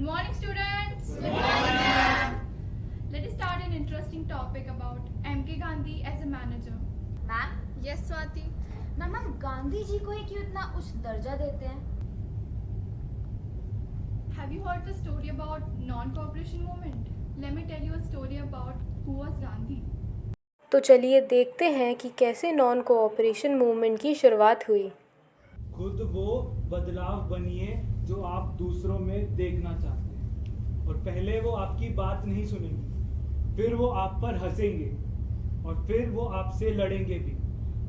morning, students. Good morning, ma'am. Let us start an interesting topic about M.K. Gandhi as a manager. Ma'am, Yes, Swati. Ma'am हम गांधी जी को क्यों इतना उच्च दर्जा देते हैं? Have you heard the story about non-cooperation movement? Let me tell you a story about who was Gandhi. तो चलिए देखते हैं कि कैसे नॉन कोऑपरेशन मूवमेंट की शुरुआत हुई। खुद वो बदलाव बनिए जो आप दूसरों में देखना चाहते हैं, और पहले वो आपकी बात नहीं सुनेंगे, फिर वो आप पर हंसेंगे और फिर वो आपसे लड़ेंगे भी।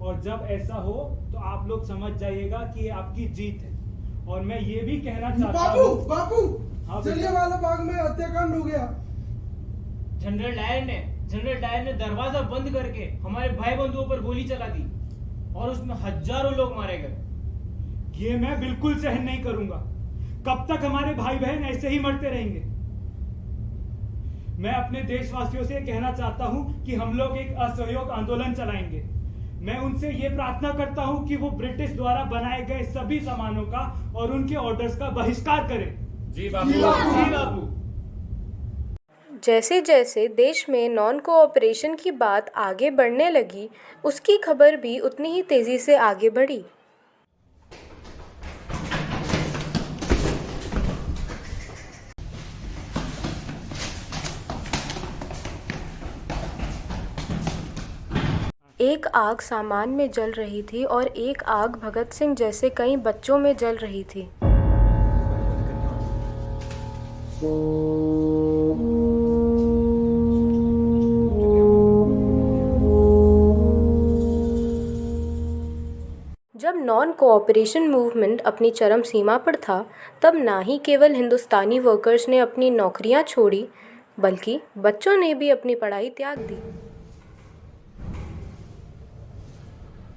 और जब ऐसा हो तो आप लोग समझ जाइएगा कि ये आपकी जीत है। और मैं ये भी कहना चाहता हूँ बापू हाँ, जलियांवाला बाग में हत्याकांड हो गया। जनरल डायर ने दरवाजा बंद करके हमारे भाई बंधुओं पर गोली चला दी और उसमें हजारों लोग मारे गए। ये मैं बिल्कुल सहन नहीं करूंगा। कब तक हमारे भाई बहन ऐसे ही मरते रहेंगे? मैं अपने देशवासियों से कहना चाहता हूं कि हम लोग एक असहयोग आंदोलन चलाएंगे। मैं उनसे ये प्रार्थना करता हूं कि वो ब्रिटिश द्वारा बनाए गए सभी सामानों का और उनके ऑर्डर्स का बहिष्कार करें। जी बाबू, जी बाबू। जैसे जैसे देश में नॉन कोऑपरेशन की बात आगे बढ़ने लगी, उसकी खबर भी उतनी ही तेज़ी से आगे बढ़ी। एक आग सामान में जल रही थी और एक आग भगत सिंह जैसे कई बच्चों में जल रही थी। जब नॉन कोऑपरेशन मूवमेंट अपनी चरम सीमा पर था, तब ना ही केवल हिंदुस्तानी वर्कर्स ने अपनी नौकरियां छोड़ी, बल्कि बच्चों ने भी अपनी पढ़ाई त्याग दी।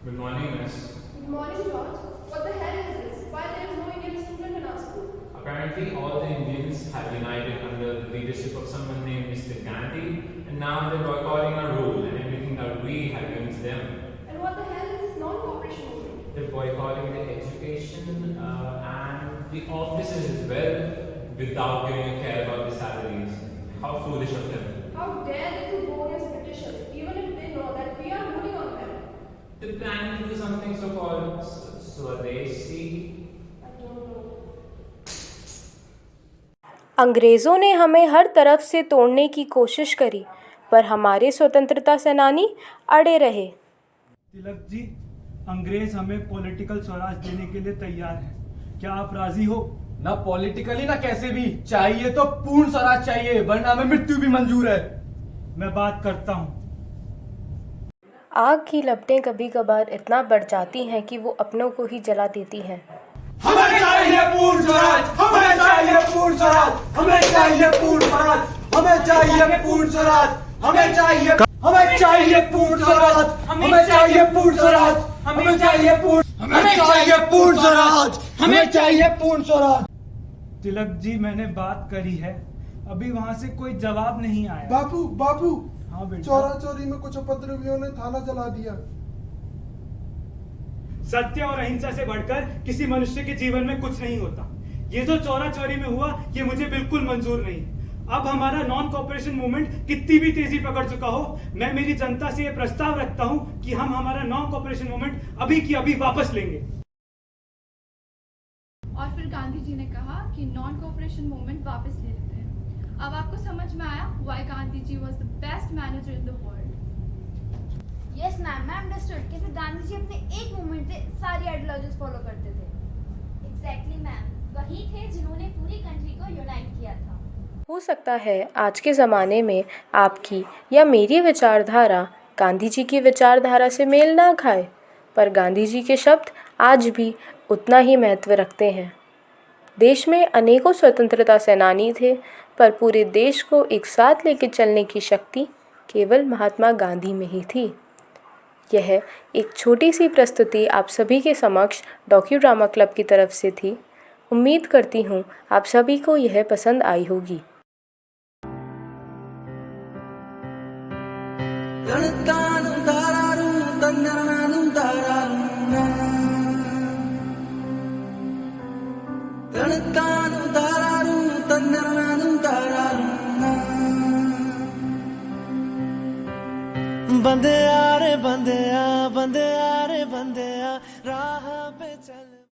Good morning, miss. Good morning, George. What the hell is this? Why there is no Indian student in our school? Apparently, all the Indians have united under the leadership of someone named Mr. Gandhi, and now they're boycotting our rule and everything that we have given to them. And what the hell is this non-cooperation movement? They're boycotting the education and the offices as well, without giving a care about the salaries. How foolish of them! How dare they to go against Britishers, even if they know that we are ruling on them? They're planning to do something so-called Swadeshi. I don't know. अंग्रेज़ों ने हमें हर तरफ से तोड़ने की कोशिश करी, पर हमारे स्वतंत्रता सेनानी अड़े रहे। तिलक जी, अंग्रेज हमें पॉलिटिकल स्वराज देने के लिए तैयार हैं। क्या आप राजी हो? ना पॉलिटिकली ना कैसे भी, चाहिए तो पूर्ण स्वराज चाहिए, वरना हमें मृत्यु भी मंजूर है। मैं बात करता हूँ। आग की लपटें कभी कभार इतना बढ़ जाती हैं कि वो अपनों को ही जला देती हैं। हमें चाहिए पूर्ण स्वराज, हमें चाहिए पूर्ण स्वराज, हमें चाहिए पूर्ण स्वराज, हमें चाहिए पूर्ण स्वराज, हमें चाहिए पूर्ण स्वराज, हमें चाहिए पूर्ण स्वराज, हमें चाहिए पूर्ण स्वराज, हमें चाहिए पूर्ण स्वराज। तिलक जी, मैंने बात करी है, अभी वहां से कोई जवाब नहीं आया। बापू हाँ बेटा। चोरा चोरी में कुछ उपद्रवियों ने थाना जला दिया। सत्य और अहिंसा से बढ़कर किसी मनुष्य के जीवन में कुछ नहीं होता। ये जो चोरा चोरी में हुआ, ये मुझे बिल्कुल मंजूर नहीं। अब हमारा नॉन कोऑपरेशन मूवमेंट कितनी भी तेजी पकड़ चुका हो, मैं मेरी जनता से ये प्रस्ताव रखता हूं कि हम हमारा नॉन कोऑपरेशन मूवमेंट अभी की अभी वापस लेंगे। और फिर गांधी जी ने कहा कि नॉन कोऑपरेशन मूवमेंट वापस ले लेते हैं। अब आपको समझ में आया why Gandhi ji was the best manager in the world. Yes ma'am, मैं अंडरस्टूड कैसे गांधी जी अपने एक मूवमेंट से सारी आइडियोलॉजीज फॉलो करते थे। एग्जैक्टली मैम, वही थे जिन्होंने पूरी कंट्री को यूनाइट किया था। हो सकता है आज के ज़माने में आपकी या मेरी विचारधारा गांधी जी की विचारधारा से मेल ना खाए, पर गांधी जी के शब्द आज भी उतना ही महत्व रखते हैं। देश में अनेकों स्वतंत्रता सेनानी थे, पर पूरे देश को एक साथ लेकर चलने की शक्ति केवल महात्मा गांधी में ही थी। यह एक छोटी सी प्रस्तुति आप सभी के समक्ष डॉक्यू ड्रामा क्लब की तरफ से थी। उम्मीद करती हूँ आप सभी को यह पसंद आई होगी। Tanakanu dararu tanarana बंदे आ रे बंदे आ राह पे चल।